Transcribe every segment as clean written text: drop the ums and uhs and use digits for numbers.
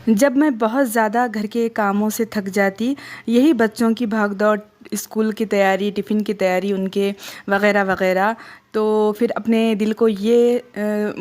جب میں بہت زیادہ گھر کے کاموں سے تھک جاتی، یہی بچوں کی بھاگ دوڑ، اسکول کی تیاری، ٹفن کی تیاری ان کے وغیرہ وغیرہ، تو پھر اپنے دل کو یہ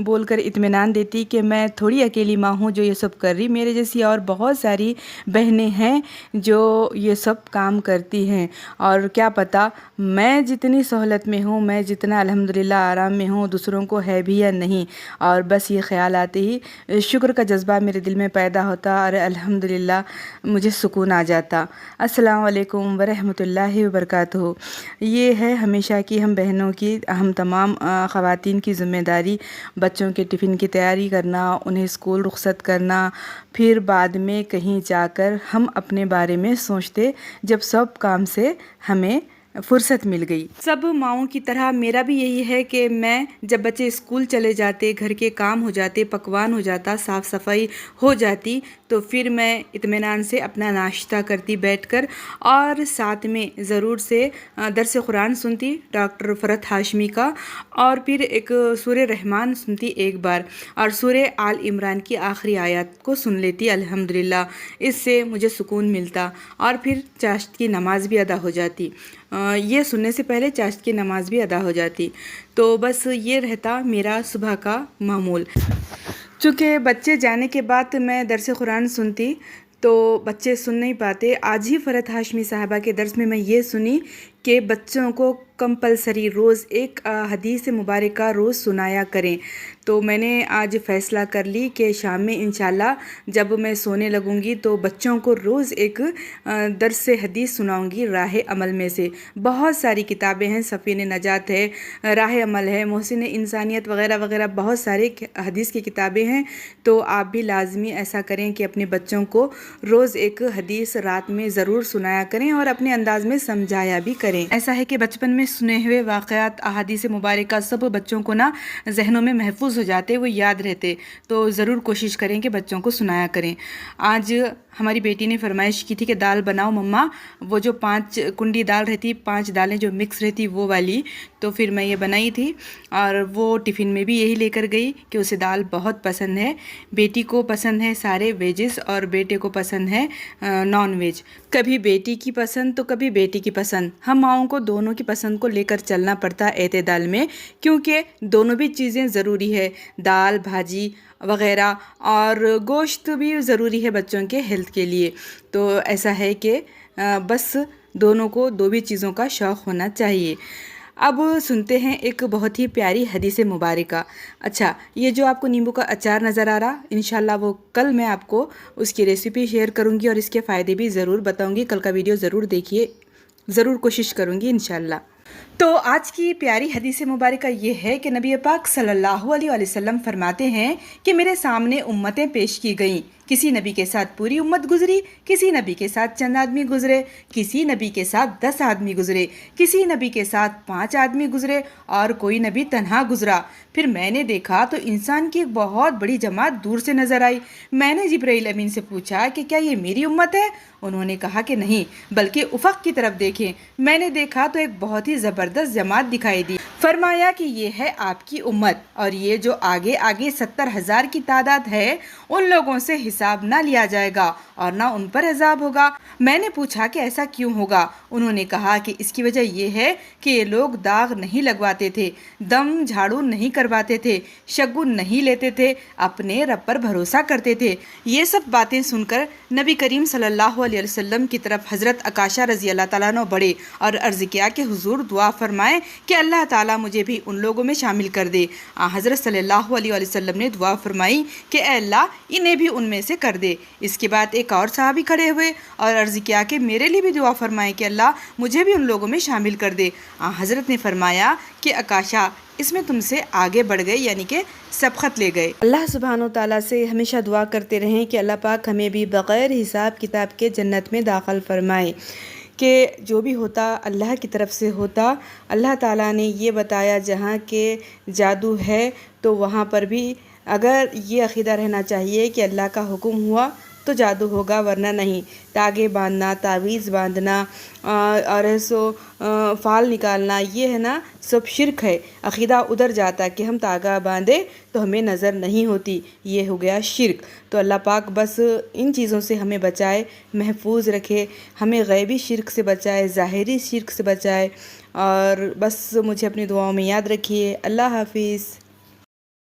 بول کر اطمینان دیتی کہ میں تھوڑی اکیلی ماں ہوں جو یہ سب کر رہی، میرے جیسی اور بہت ساری بہنیں ہیں جو یہ سب کام کرتی ہیں، اور کیا پتہ میں جتنی سہولت میں ہوں، میں جتنا الحمدللہ آرام میں ہوں، دوسروں کو ہے بھی یا نہیں۔ اور بس یہ خیال آتے ہی شکر کا جذبہ میرے دل میں پیدا ہوتا اور الحمدللہ مجھے سکون آ جاتا۔ السلام علیکم ورحمۃ اللہ وبرکاتہ۔ یہ ہے ہمیشہ کی ہم بہنوں کی، ہم تمام خواتین کی ذمہ داری، بچوں کے ٹفن کی تیاری کرنا، انہیں اسکول رخصت کرنا، پھر بعد میں کہیں جا کر ہم اپنے بارے میں سوچتے جب سب کام سے ہمیں فرصت مل گئی۔ سب ماؤں کی طرح میرا بھی یہی ہے کہ میں جب بچے اسکول چلے جاتے، گھر کے کام ہو جاتے، پکوان ہو جاتا، صاف صفائی ہو جاتی، تو پھر میں اطمینان سے اپنا ناشتہ کرتی بیٹھ کر، اور ساتھ میں ضرور سے درس قرآن سنتی ڈاکٹر فرحت ہاشمی کا، اور پھر ایک سورہ رحمان سنتی ایک بار، اور سورہ آل عمران کی آخری آیات کو سن لیتی الحمدللہ۔ اس سے مجھے سکون ملتا، اور پھر چاشت کی نماز بھی ادا ہو جاتی۔ یہ سننے سے پہلے چاشت کی نماز بھی ادا ہو جاتی۔ تو بس یہ رہتا میرا صبح کا معمول۔ چونکہ بچے جانے کے بعد میں درس قرآن سنتی تو بچے سن نہیں پاتے۔ آج ہی فرحت ہاشمی صاحبہ کے درس میں یہ سنی کہ بچوں کو کمپلسری روز ایک حدیث مبارکہ روز سنایا کریں۔ تو میں نے آج فیصلہ کر لی کہ شام میں انشاءاللہ جب میں سونے لگوں گی تو بچوں کو روز ایک درس حدیث سناؤں گی راہ عمل میں سے۔ بہت ساری کتابیں ہیں، سفینہ نجات ہے، راہ عمل ہے، محسن انسانیت وغیرہ وغیرہ، بہت سارے حدیث کی کتابیں ہیں۔ تو آپ بھی لازمی ایسا کریں کہ اپنے بچوں کو روز ایک حدیث رات میں ضرور سنایا کریں اور اپنے انداز میں سمجھایا بھی کریں۔ ایسا ہے کہ بچپن میں سنے ہوئے واقعات، احادیث مبارکہ سب بچوں کو ذہنوں میں محفوظ ہو جاتے، وہ یاد رہتے۔ تو ضرور کوشش کریں کہ بچوں کو سنایا کریں۔ آج ہماری بیٹی نے فرمائش کی تھی کہ دال بناؤ مما، وہ جو 5 کنڈی دال رہتی، 5 دالیں جو مکس رہتی وہ والی۔ تو پھر میں یہ بنائی تھی، اور وہ ٹفن میں بھی یہی لے کر گئی کہ اسے دال بہت پسند ہے۔ بیٹی کو پسند ہے سارے ویجز، اور بیٹے کو پسند ہے نان ویج۔ کبھی بیٹی کی پسند تو کبھی بیٹی کی پسند، ہم ماؤں کو دونوں کی پسند کو لے کر چلنا پڑتا ہے اعتدال میں، کیونکہ دونوں بھی چیزیں ضروری ہے، دال بھاجی وغیرہ، اور گوشت بھی ضروری ہے بچوں کے ہیلتھ کے لیے۔ تو ایسا ہے کہ بس دونوں کو دو بھی چیزوں کا شوق ہونا چاہیے۔ اب سنتے ہیں ایک بہت ہی پیاری حدیث مبارکہ۔ اچھا، یہ جو آپ کو نیمبو کا اچار نظر آ رہا، انشاءاللہ وہ کل میں آپ کو اس کی ریسیپی شیئر کروں گی، اور اس کے فائدے بھی ضرور بتاؤں گی۔ کل کا ویڈیو ضرور دیکھیے، ضرور کوشش کروں گی انشاءاللہ۔ تو آج کی پیاری حدیث مبارکہ یہ ہے کہ نبی پاک صلی اللہ علیہ وسلم فرماتے ہیں کہ میرے سامنے امتیں پیش کی گئیں، کسی نبی کے ساتھ پوری امت گزری، کسی نبی کے ساتھ چند آدمی گزرے، کسی نبی کے ساتھ 10 آدمی گزرے، کسی نبی کے ساتھ 5 آدمی گزرے، اور کوئی نبی تنہا گزرا۔ پھر میں نے دیکھا تو انسان کی ایک بہت بڑی جماعت دور سے نظر آئی۔ میں نے جبرائیل امین سے پوچھا کہ کیا یہ میری امت ہے؟ انہوں نے کہا کہ نہیں، بلکہ افق کی طرف دیکھیں۔ میں نے دیکھا تو ایک بہت ہی زبردست جماعت دکھائی دی۔ فرمایا کہ یہ ہے آپ کی امت، اور یہ جو آگے آگے 70,000 کی تعداد ہے، ان لوگوں سے حساب نہ لیا جائے گا اور نہ ان پر عذاب ہوگا۔ میں نے پوچھا کہ ایسا کیوں ہوگا؟ انہوں نے کہا کہ اس کی وجہ یہ ہے کہ یہ لوگ داغ نہیں لگواتے تھے، دم جھاڑو نہیں کرواتے تھے، شگن نہیں لیتے تھے، اپنے رب پر بھروسہ کرتے تھے۔ یہ سب باتیں سن کر نبی کریم صلی اللہ علیہ وسلم کی طرف حضرت عکاشہ رضی اللہ تعالیٰ عنہ بڑھے اور عرض کیا کہ حضور دعا فرمائیں کہ اللہ تعالیٰ مجھے بھی ان لوگوں میں شامل کر دے۔ حضرت صلی اللہ علیہ وسلم نے دعا فرمائی کہ اے اللہ انہیں بھی ان میں سے کر دے۔ اس کے بعد ایک اور صحابی کھڑے ہوئے اور عرض کیا کہ میرے لیے بھی دعا فرمائیں کہ اللہ مجھے بھی ان لوگوں میں شامل کر دے۔ حضرت نے فرمایا کہ عکاشہ اس میں تم سے آگے بڑھ گئے، یعنی کہ سبقت لے گئے۔ اللہ سبحانہ و تعالیٰ سے ہمیشہ دعا کرتے رہیں کہ اللہ پاک ہمیں بھی بغیر حساب کتاب کے جنت میں داخل فرمائے، کہ جو بھی ہوتا اللہ کی طرف سے ہوتا۔ اللہ تعالیٰ نے یہ بتایا جہاں کہ جادو ہے تو وہاں پر بھی اگر یہ عقیدہ رہنا چاہیے کہ اللہ کا حکم ہوا تو جادو ہوگا ورنہ نہیں۔ تاگے باندھنا، تعویذ باندھنا اور فال نکالنا، یہ ہے نا سب شرک ہے۔ عقیدہ ادھر جاتا ہے کہ ہم تاگا باندھے تو ہمیں نظر نہیں ہوتی، یہ ہو گیا شرک۔ تو اللہ پاک بس ان چیزوں سے ہمیں بچائے، محفوظ رکھے، ہمیں غیبی شرک سے بچائے، ظاہری شرک سے بچائے، اور بس مجھے اپنی دعاؤں میں یاد رکھیے۔ اللہ حافظ۔